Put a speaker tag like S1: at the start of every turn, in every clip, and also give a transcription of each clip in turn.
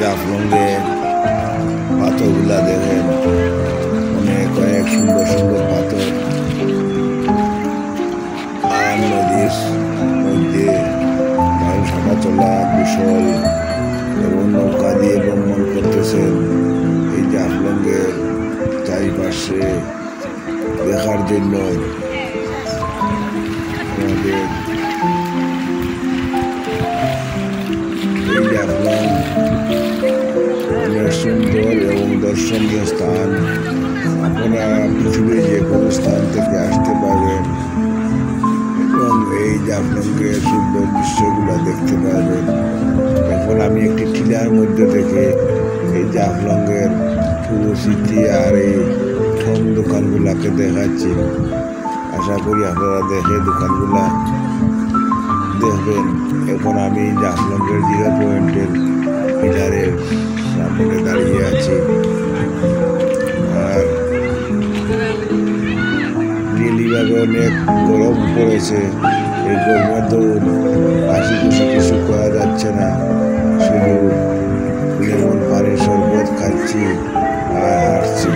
S1: জাফলংয়ে পাথরগুলা দেখেন, অনেক অনেক সুন্দর সুন্দর পাথর। আর নদীর মধ্যে মানুষ হাঁটা চলা কুশল এবং নৌকা দিয়ে ভ্রমণ করতেছেন। এই জাফলংয়ের চারিপাশে দেখার জন্য আমাদের এই জাফলং অনেক সুন্দর এবং দর্শনীয় স্থান। আপনারা পৃথিবীর যে কোনো স্থান থেকে আসতে পারবেন এবং এই জাফলংয়ের সুন্দর দৃশ্যগুলো দেখতে পারবেন। এখন আমি একটি টিলার মধ্যে থেকে এই জাফলংয়ের পুরো স্মৃতি আর এই ফোন দোকানগুলাকে দেখাচ্ছি। আশা করি আপনারা দেখে দোকানগুলা দেখবেন। এখন আমি জাফলংয়ের 0 পয়েন্টের পিলারের সামনে দাঁড়িয়ে আছি। আর নীলিভাবে অনেক গরম পড়েছে। এই গরমের দরুন আশেপাশে কিছু করা যাচ্ছে না, শুধু লেমন পানির শরবত খাচ্ছি আর হাঁটছি।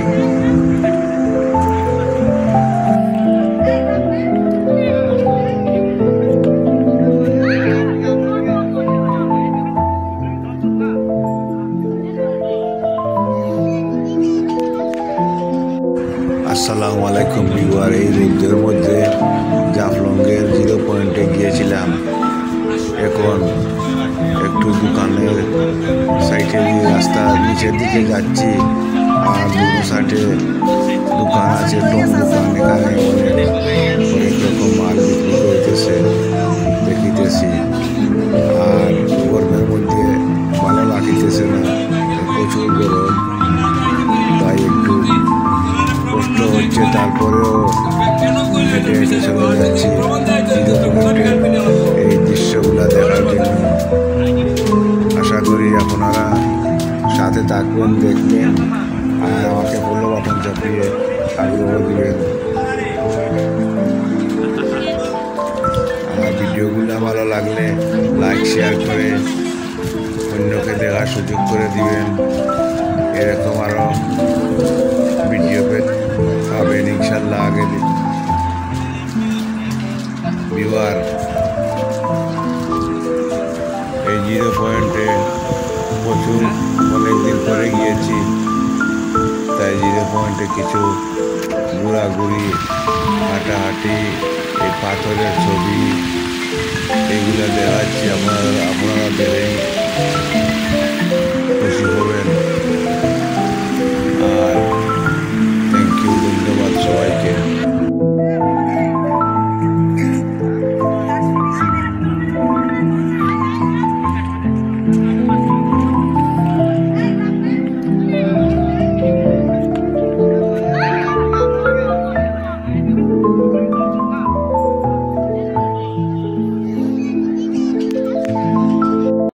S1: আসসালামু আলাইকুম ভিউয়ার। এই রোদের মধ্যে জাফলংয়ের 0 পয়েন্টে গিয়েছিলাম। এখন একটু দোকানের সাইডে দিয়ে রাস্তার নিচের দিকে যাচ্ছি। আর দুটো সাইডে দোকান আছে, টং দোকান। এখানে অনেক রকম মাল বিক্রি করতেছে, দেখিতেছি। আর গরমের মধ্যে ভালো লাগিতেছে না, প্রচুর গরম, তাই একটু কষ্ট হচ্ছে। তারপরেও হেঁটে হেঁটে চলে যাচ্ছি এই দৃশ্যগুলো দেখার জন্য। আশা করি আপনারা সাথে থাকবেন, দেখবেন আর আমাকে ফলো বাটন চাপিয়ে আগ্রহ দিবেন। আমার ভিডিওগুলো ভালো লাগলে লাইক শেয়ার করে অন্যকে দেখার সুযোগ করে দিবেন। এরকম আরও ভিডিও পাবেন ইনশাল্লাহ আগে দিন। ভিউয়ার, এই 0 পয়েন্টে প্রচুর অনেকদিন পরে গিয়েছি, তাই 0 পয়েন্টে কিছু ঘোরাঘুরি, হাঁটাহাঁটি, এই পাথরের ছবি, এইগুলো দেখাচ্ছি। আপনারা দেখেন।